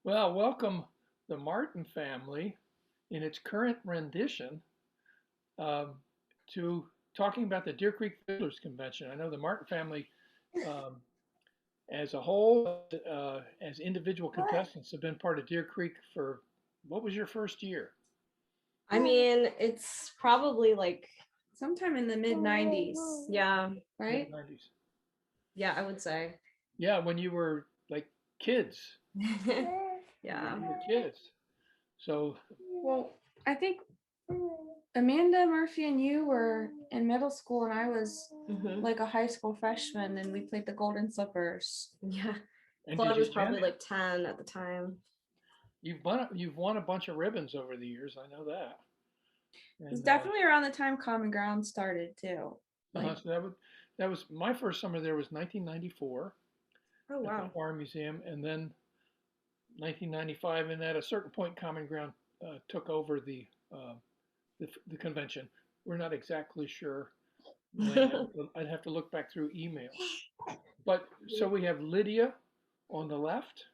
Well, welcome the Martin family in its current rendition um, to talking about the Deer Creek Fiddlers Convention. I know the Martin family um, as a whole, as individual contestants, have been part of Deer Creek for what was your first year? I mean, it's probably like, Sometime in the mid 90s, yeah, right? Mid-90s. yeah, I would say. Yeah, when you were like kids. Yeah. You were kids. So, Well, I think Amanda, Murphy, and you were in middle school, and I was Hmm. like a high school freshman, and we played the Golden Slippers. Yeah. and did Claude you was win? probably like 10 at the time. You've won a bunch of ribbons over the years. I know that. It was And definitely around the time Common Ground started, too. Like, so that was my first summer there was 1994 Oh, at the wow. Farm Museum, and then 1995, and at a certain point, Common Ground took over the convention. We're not exactly sure when. I'd have to look back through emails. But so we have Lydia on the left,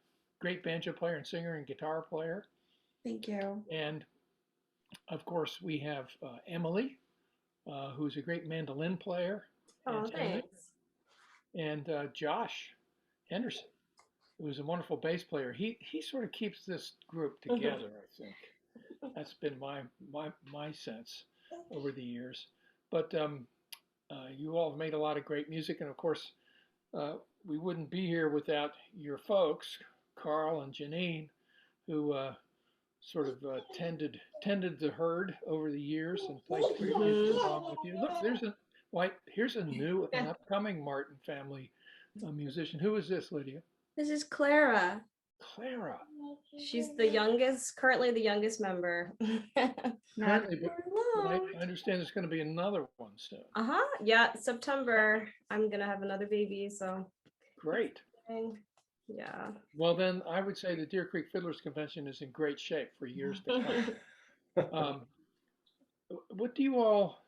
great banjo player and singer and guitar player, thank you. and of course we have Emily, who's a great mandolin player and Oh, singer, thanks. and Josh Henderson, who's a wonderful bass player. He sort of keeps this group together, I think. That's been my sense over the years. But you all have made a lot of great music, and of course, uh, we wouldn't be here without your folks, Carl and Janine, who sort of tended the herd over the years and played great music along with you. Look, here's a new and upcoming Martin family musician. Who is this, Lydia? This is Clara. Clara. She's the youngest, currently the youngest member. Not Currently, but I understand there's going to be another one soon. Uh-huh. Yeah, September. I'm gonna have another baby, so Great. yeah. Well, then I would say the Deer Creek Fiddlers Convention is in great shape for years to come. What do you all,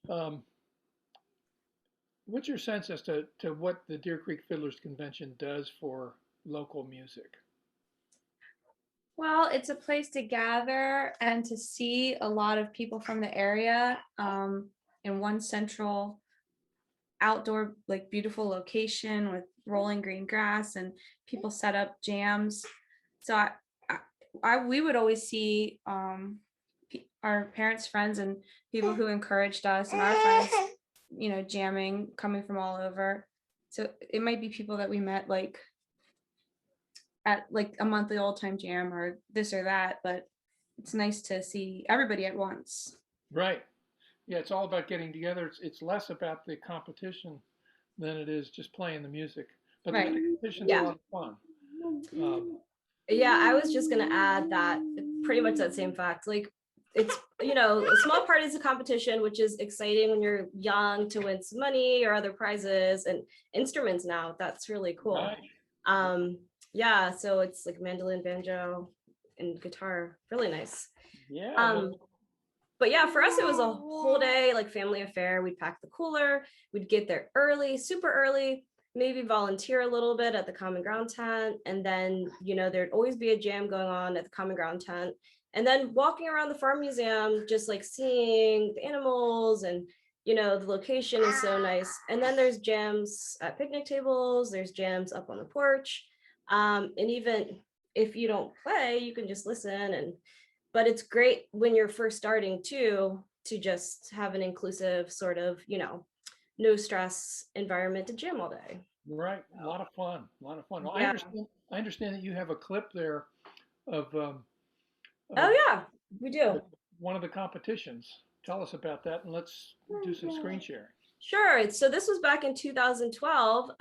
um, what's your sense as to what the Deer Creek Fiddlers Convention does for local music? Well, it's a place to gather and to see a lot of people from the area in one central outdoor, like beautiful location with rolling green grass, and people set up jams. So we would always see our parents' friends and people who encouraged us and our friends, jamming, coming from all over. So it might be people that we met like at like a monthly old time jam or this or that, but it's nice to see everybody at once. Right. Yeah, it's all about getting together. It's less about the competition than it is just playing the music. But the Right. competition's a Yeah. lot of fun. Yeah, I was just gonna add that pretty much that same fact. Like it's a small part is a competition, which is exciting when you're young to win some money or other prizes and instruments now. That's really cool. Right. Um, yeah, so it's like mandolin, banjo, and guitar. Really nice. Yeah. Um, but yeah, for us it was a whole day, like family affair. We'd pack the cooler, we'd get there early, super early, maybe volunteer a little bit at the common ground tent, and then there'd always be a jam going on at the common ground tent, and then walking around the farm museum, just like seeing the animals, and the location is so nice. And then there's jams at picnic tables, there's jams up on the porch, and even if you don't play, you can just listen. And but it's great when you're first starting too, to just have an inclusive sort of no stress environment to jam all day. Right. A lot of fun. A lot of fun. Well, I Yeah. understand. I understand that you have a clip there of Oh of yeah, we do. one of the competitions. Tell us about that, and let's do some screen sharing. Sure. So this was back in 2012.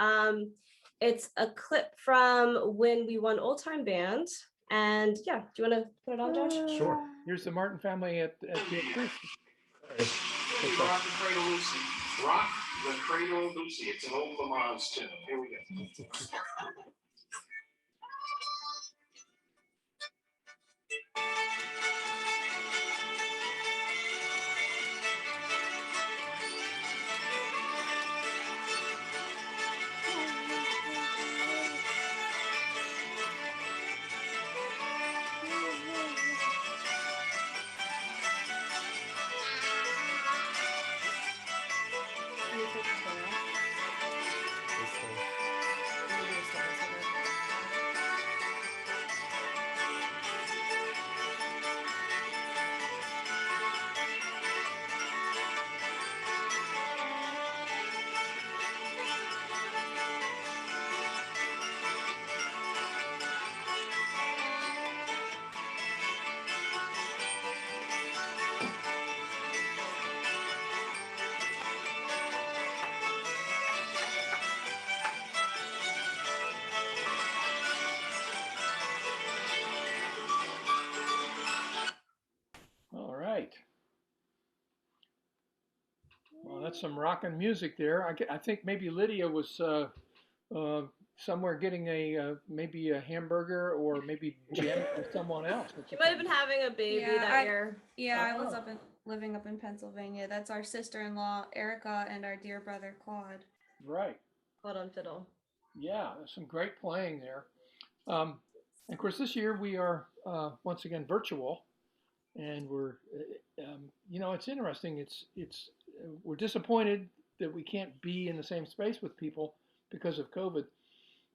It's a clip from when we won Old Time Band. And yeah, do you want to put it on, Josh? Sure. Here's the Martin family at Deer Creek. Rock the Cradle Lucy. Rock the Cradle Lucy. It's an old Lamont tune. Here we go. got some rockin' music there. I think maybe Lydia was somewhere getting maybe a hamburger or maybe Jen or someone else. You might have been having a baby Yeah, that year. Yeah, I was Oh. living up in Pennsylvania. That's our sister-in-law Erica and our dear brother Claude. Right. Hold on, fiddle. Yeah, there's some great playing there. And of course, this year we are once again virtual, and we're, it's interesting. We're disappointed that we can't be in the same space with people because of COVID,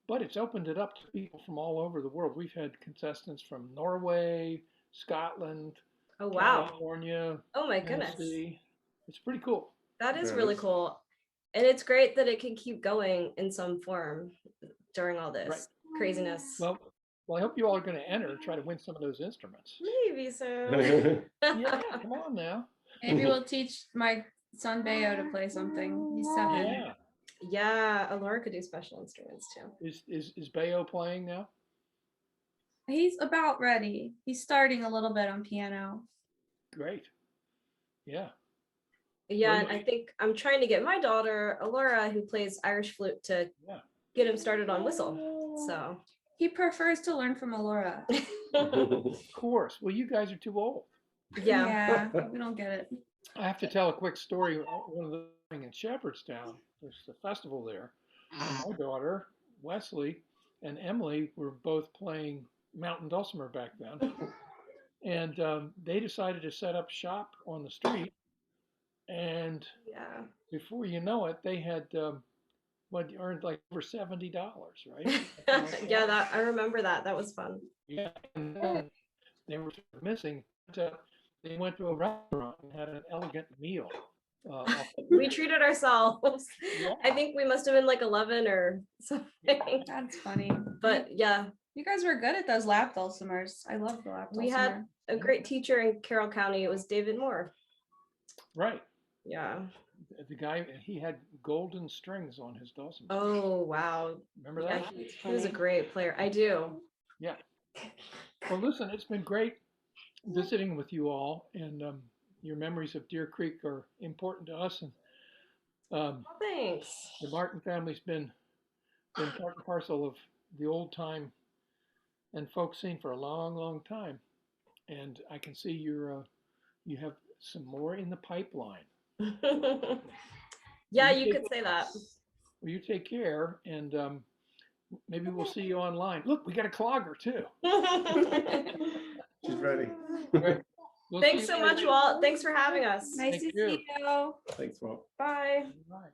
but it's opened it up to people from all over the world. We've had contestants from Norway, Scotland, Oh, wow. California, Oh, my goodness. Tennessee. It's pretty cool. That is Yeah, really that's- cool. And it's great that it can keep going in some form during all this Right. craziness. Well, I hope you all are going to enter, try to win some of those instruments. Maybe so. Yeah, come on now. Maybe we'll teach my son Bayo to play something. He's 7. Yeah. Yeah, Alora could do special instruments too. Is Bayo playing now? He's about ready. He's starting a little bit on piano. Great. Yeah. Yeah, Well, and I think I'm trying to get my daughter, Alora, who plays Irish flute, to Yeah. get him started on whistle. So He prefers to learn from Alora. Of course. Well, you guys are too old. yeah. Yeah, we don't get it. I have to tell a quick story. One of the thing in Shepherdstown, there's a festival there. And my daughter, Wesley, and Emily were both playing mountain dulcimer back then. And they decided to set up shop on the street. And Yeah. before you know it, they had earned like over $70, right? Yeah, that I remember that. That was fun. Yeah, and then they were sort of missing. They went to a restaurant and had an elegant meal. We treated ourselves. Yeah. I think we must have been like 11 or something. That's funny. But yeah, You guys were good at those lap dulcimers. I love the lap dulcimer. we had a great teacher in Carroll County. It was David Moore. Right. Yeah. The guy, he had golden strings on his dulcimer. Oh, wow. Remember Yeah, that? he was a great player. I do. Yeah. Well, listen, it's been great visiting with you all, and your memories of Deer Creek are important to us. And Thanks. the Martin family's been part and parcel of the old time and folk scene for a long, long time. And I can see you have some more in the pipeline. Yeah, You you take- could say that. Well, you take care, and maybe we'll see you online. Look, we got a clogger too. She's ready. Right. We'll see Thanks you so later. much, Walt. Thanks for having us. Nice Thank to see you. you. Thanks, Walt. Bye. All right.